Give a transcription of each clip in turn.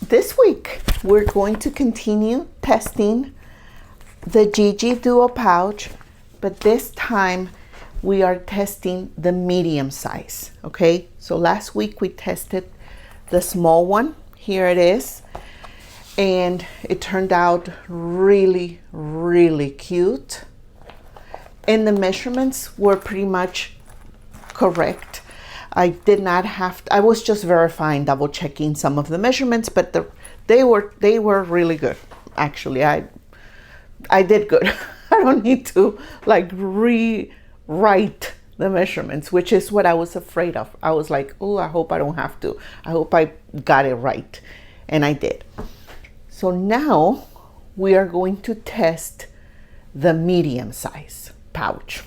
this week we're going to continue testing the Gigi Duo Pouch, but this time we are testing the medium size. Okay, so last week we tested the small one. Here it is, and it turned out really, really cute, and the measurements were pretty much correct. I did not have to, I was just verifying, double checking some of the measurements, but they were really good. Actually, I did good. I don't need to like rewrite the measurements, which is what I was afraid of. I was like, oh, I hope I don't have to. I hope I got it right. And I did. So now we are going to test the medium size pouch.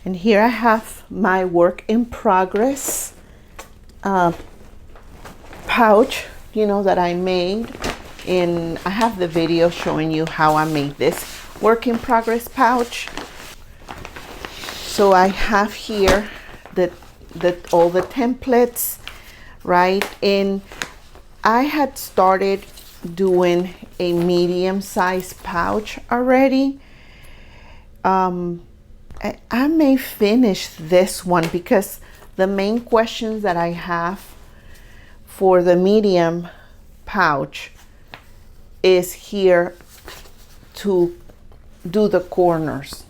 And here I have my work in progress pouch, that I made. And I have the video showing you how I made this work in progress pouch. So I have here all the templates, right? And I had started doing a medium size pouch already. I may finish this one because the main questions that I have for the medium pouch is here to do the corners.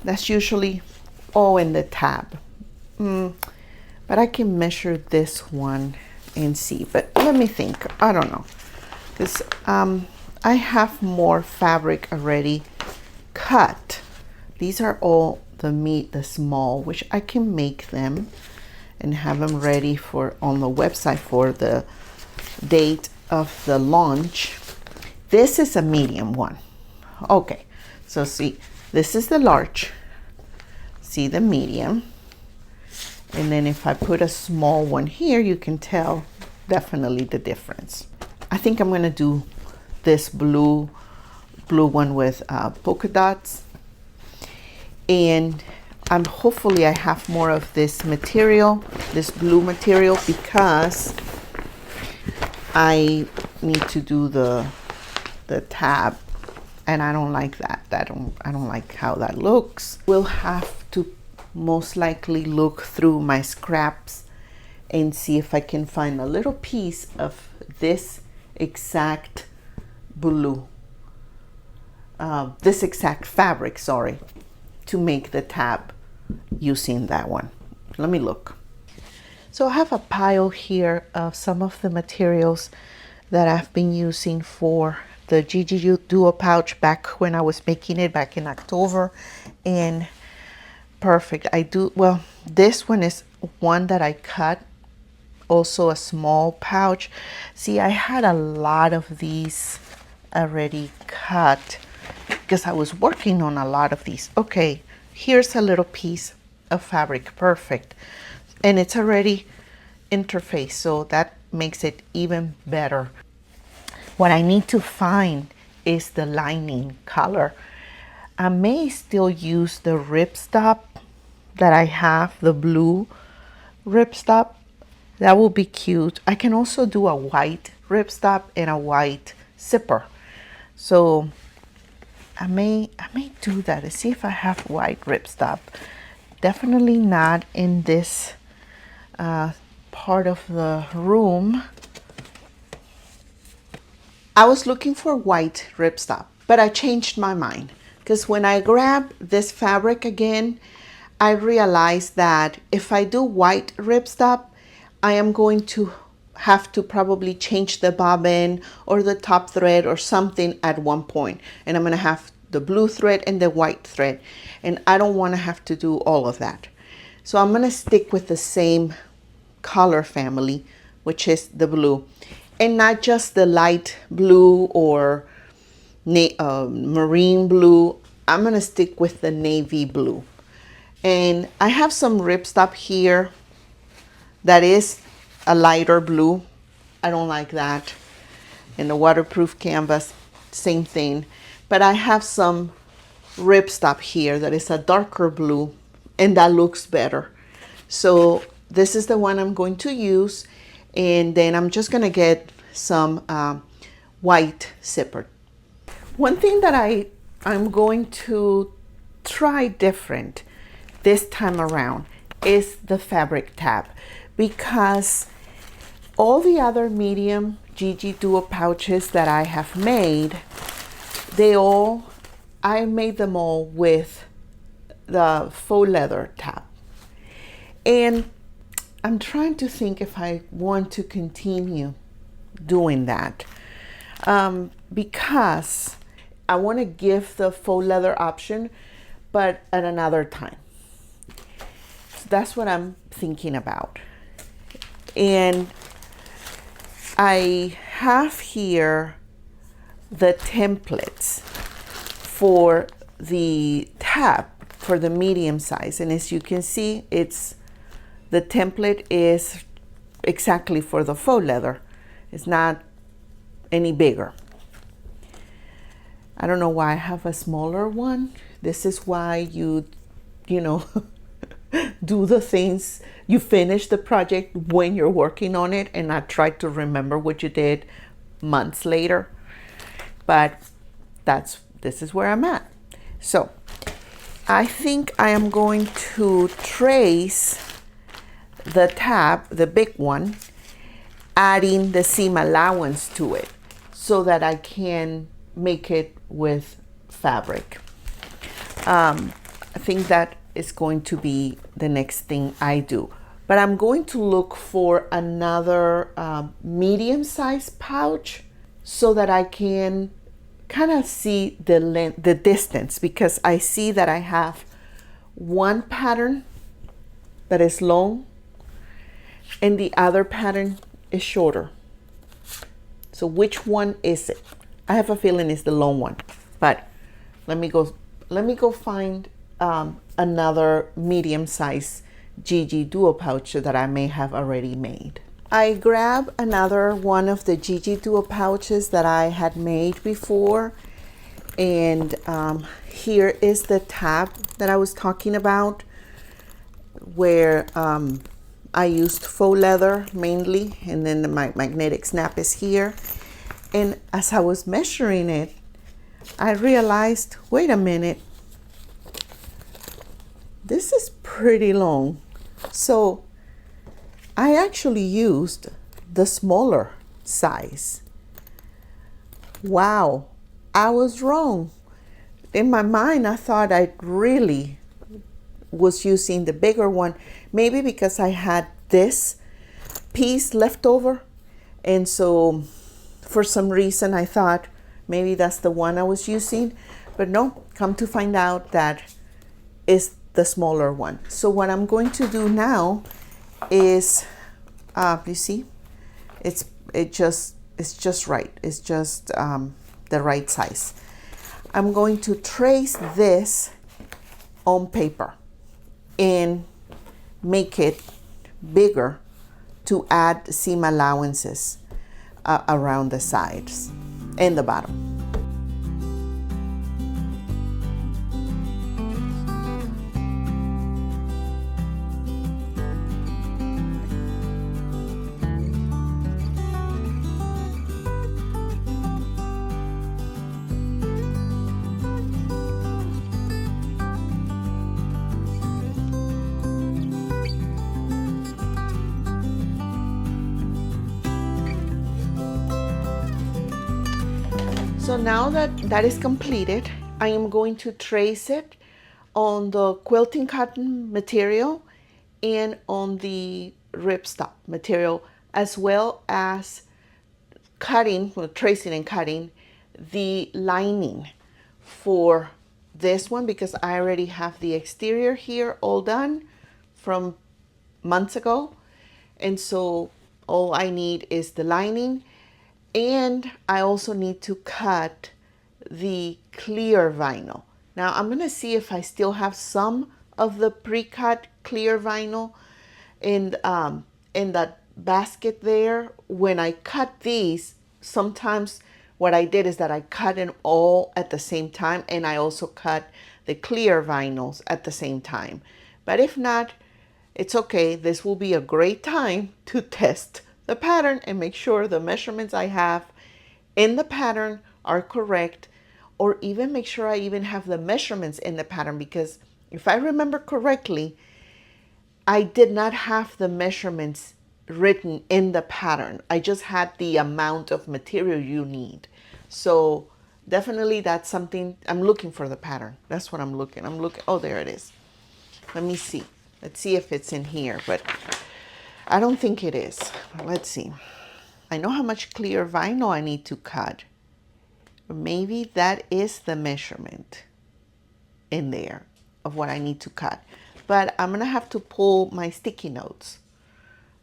That's usually all in the tab. But I can measure this one and see. But let me think. I don't know. Because I have more fabric already cut. These are all the small, which I can make them and have them ready on the website for the date of the launch. This is a medium one. Okay, so see, this is the large. See the medium. And then if I put a small one here, you can tell definitely the difference. I think I'm gonna do this blue one with polka dots. And hopefully I have more of this material, this blue material, because I need to do the tab, and I don't like that. I don't like how that looks. We'll have to most likely look through my scraps and see if I can find a little piece of this exact blue, this exact fabric, sorry, to make the tab using that one. Let me look. So I have a pile here of some of the materials that I've been using for the Gigi Duo Pouch back when I was making it back in October. And perfect. Well, this one is one that I cut, also a small pouch. See, I had a lot of these already cut because I was working on a lot of these. Okay, here's a little piece of fabric, perfect. And it's already interfaced, so that makes it even better. What I need to find is the lining color. I may still use the ripstop that I have, the blue ripstop. That will be cute. I can also do a white ripstop and a white zipper. So I may do that to see if I have white ripstop. Definitely not in this part of the room. I was looking for white ripstop, but I changed my mind because when I grabbed this fabric again, I realized that if I do white ripstop, I am going to have to probably change the bobbin or the top thread or something at one point. And I'm going to have the blue thread and the white thread. And I don't want to have to do all of that. So I'm going to stick with the same color family, which is the blue. And not just the light blue or marine blue. I'm going to stick with the navy blue. And I have some ripstop here that is a lighter blue. I don't like that. And the waterproof canvas, same thing. But I have some ripstop here that is a darker blue, and that looks better. So this is the one I'm going to use, and then I'm just gonna get some white zipper. One thing that I'm going to try different this time around is the fabric tab, because all the other medium Gigi Duo pouches that I have made, I made them all with the faux leather tab. And I'm trying to think if I want to continue doing that, because I want to give the faux leather option, but at another time. So that's what I'm thinking about. And I have here the templates for the tab for the medium size, and as you can see, the template is exactly for the faux leather. It's not any bigger. I don't know why I have a smaller one. This is why you know, do the things, you finish the project when you're working on it and not try to remember what you did months later. But this is where I'm at. So I think I am going to trace the tab, the big one, adding the seam allowance to it so that I can make it with fabric. I think that is going to be the next thing I do. But I'm going to look for another medium-sized pouch so that I can kind of see the distance, because I see that I have one pattern that is long and the other pattern is shorter. So which one is it? I have a feeling it's the long one, but let me go find another medium-sized Gigi Duo pouch that I may have already made. I grabbed another one of the Gigi Duo pouches that I had made before, and here is the tab that I was talking about, where I used faux leather mainly, and then my magnetic snap is here. And as I was measuring it, I realized, wait a minute, this is pretty long. So I actually used the smaller size. Wow, I was wrong. In my mind, I thought I really was using the bigger one, maybe because I had this piece left over, and so for some reason I thought maybe that's the one I was using, but no, come to find out that is the smaller one. So what I'm going to do now is, you see, it's just right. It's just the right size. I'm going to trace this on paper and make it bigger to add seam allowances around the sides and the bottom. So now that is completed, I am going to trace it on the quilting cotton material and on the ripstop material, as well as tracing and cutting the lining for this one, because I already have the exterior here all done from months ago. And so all I need is the lining. And I also need to cut the clear vinyl. Now I'm gonna see if I still have some of the pre-cut clear vinyl in that basket there. When I cut these, sometimes what I did is that I cut them all at the same time, and I also cut the clear vinyls at the same time. But if not, it's okay. This will be a great time to test the pattern and make sure the measurements I have in the pattern are correct, or even make sure I even have the measurements in the pattern, because if I remember correctly, I did not have the measurements written in the pattern. I just had the amount of material you need. So definitely that's something I'm looking for, the pattern. That's what I'm looking. Oh, there it is. Let me see. Let's see if it's in here, but I don't think it is. Let's see. I know how much clear vinyl I need to cut. Maybe that is the measurement in there of what I need to cut. But I'm gonna have to pull my sticky notes,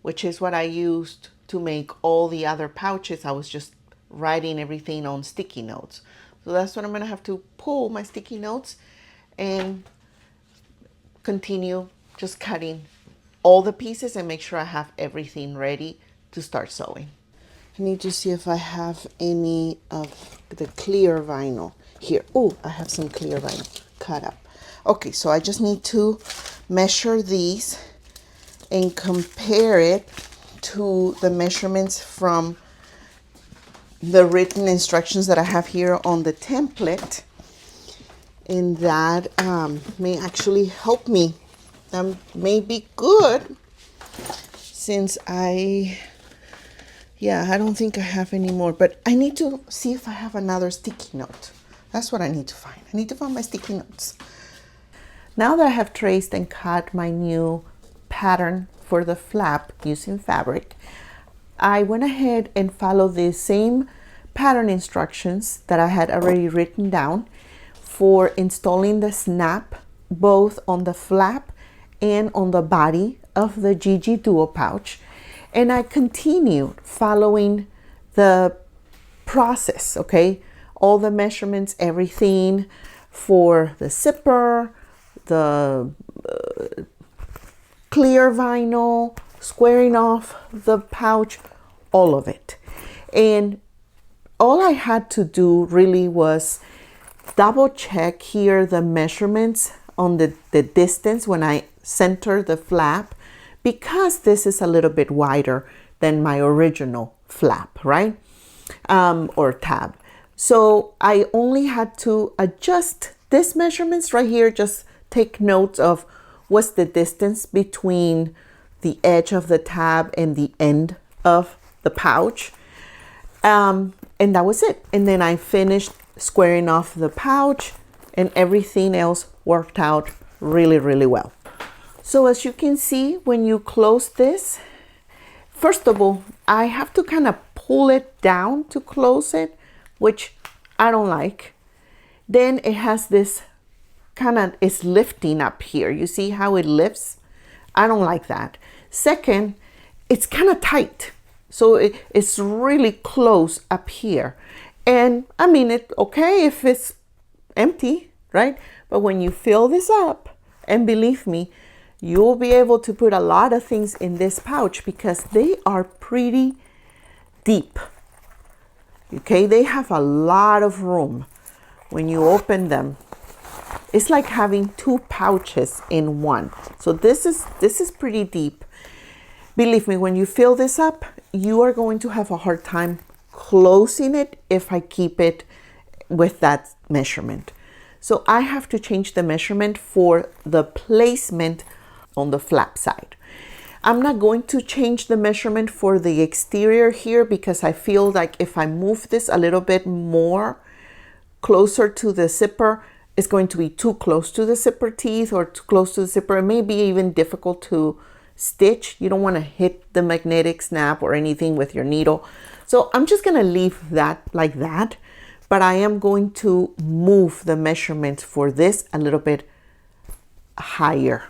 which is what I used to make all the other pouches. I was just writing everything on sticky notes. So that's what I'm gonna have to pull my sticky notes and continue just cutting all the pieces and make sure I have everything ready to start sewing. I need to see if I have any of the clear vinyl here. Oh, I have some clear vinyl cut up. Okay, so I just need to measure these and compare it to the measurements from the written instructions that I have here on the template. And that may actually help me. That may be good, since I don't think I have any more, but I need to see if I have another sticky note. That's what I need to find. I need to find my sticky notes. Now that I have traced and cut my new pattern for the flap using fabric, I went ahead and followed the same pattern instructions that I had already written down for installing the snap both on the flap and on the body of the Gigi Duo Pouch. And I continued following the process, okay? All the measurements, everything for the zipper, the clear vinyl, squaring off the pouch, all of it. And all I had to do really was double check here the measurements on the distance when I center the flap, because this is a little bit wider than my original flap, right? Or tab. So I only had to adjust this measurements right here. Just take notes of what's the distance between the edge of the tab and the end of the pouch. And that was it. And then I finished squaring off the pouch, and everything else worked out really, really well. So as you can see, when you close this, first of all, I have to kind of pull it down to close it, which I don't like. Then it has this kind of, it's lifting up here. You see how it lifts? I don't like that. Second, it's kind of tight. So it's really close up here. And I mean, it's okay if it's empty, right? But when you fill this up, and believe me, you'll be able to put a lot of things in this pouch because they are pretty deep. Okay, they have a lot of room when you open them. It's like having two pouches in one. So this is pretty deep. Believe me, when you fill this up, you are going to have a hard time closing it if I keep it with that measurement. So I have to change the measurement for the placement on the flap side. I'm not going to change the measurement for the exterior here because I feel like if I move this a little bit more closer to the zipper, it's going to be too close to the zipper teeth or too close to the zipper. It may be even difficult to stitch. You don't want to hit the magnetic snap or anything with your needle. So I'm just going to leave that like that, but I am going to move the measurement for this a little bit higher.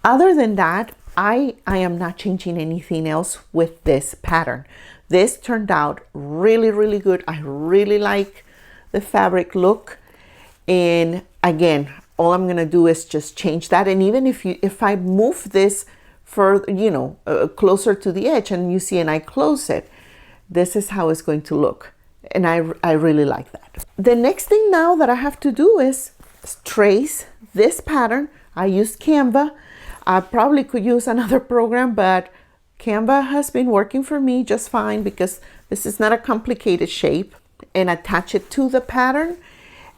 Other than that, I am not changing anything else with this pattern. This turned out really, really good. I really like the fabric look. And again, all I'm gonna do is just change that. And even if I move this further, closer to the edge, and you see, and I close it, this is how it's going to look. And I really like that. The next thing now that I have to do is trace this pattern. I used Canva. I probably could use another program, but Canva has been working for me just fine because this is not a complicated shape, and attach it to the pattern.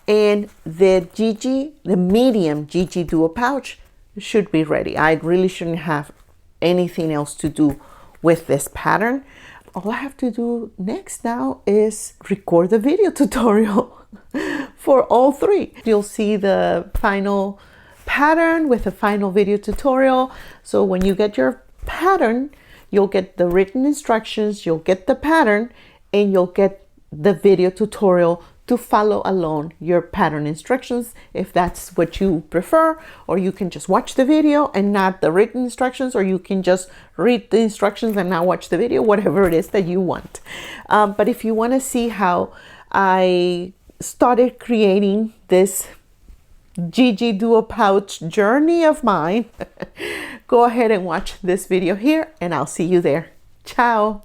And the medium Gigi Duo Pouch should be ready. I really shouldn't have anything else to do with this pattern. All I have to do next now is record the video tutorial for all three. You'll see the final pattern with the final video tutorial. So when you get your pattern, you'll get the written instructions, you'll get the pattern, and you'll get the video tutorial to follow along your pattern instructions if that's what you prefer, or you can just watch the video and not the written instructions, or you can just read the instructions and not watch the video, whatever it is that you want. But if you want to see how I started creating this Gigi Duo Pouch journey of mine, go ahead and watch this video here, and I'll see you there. Ciao.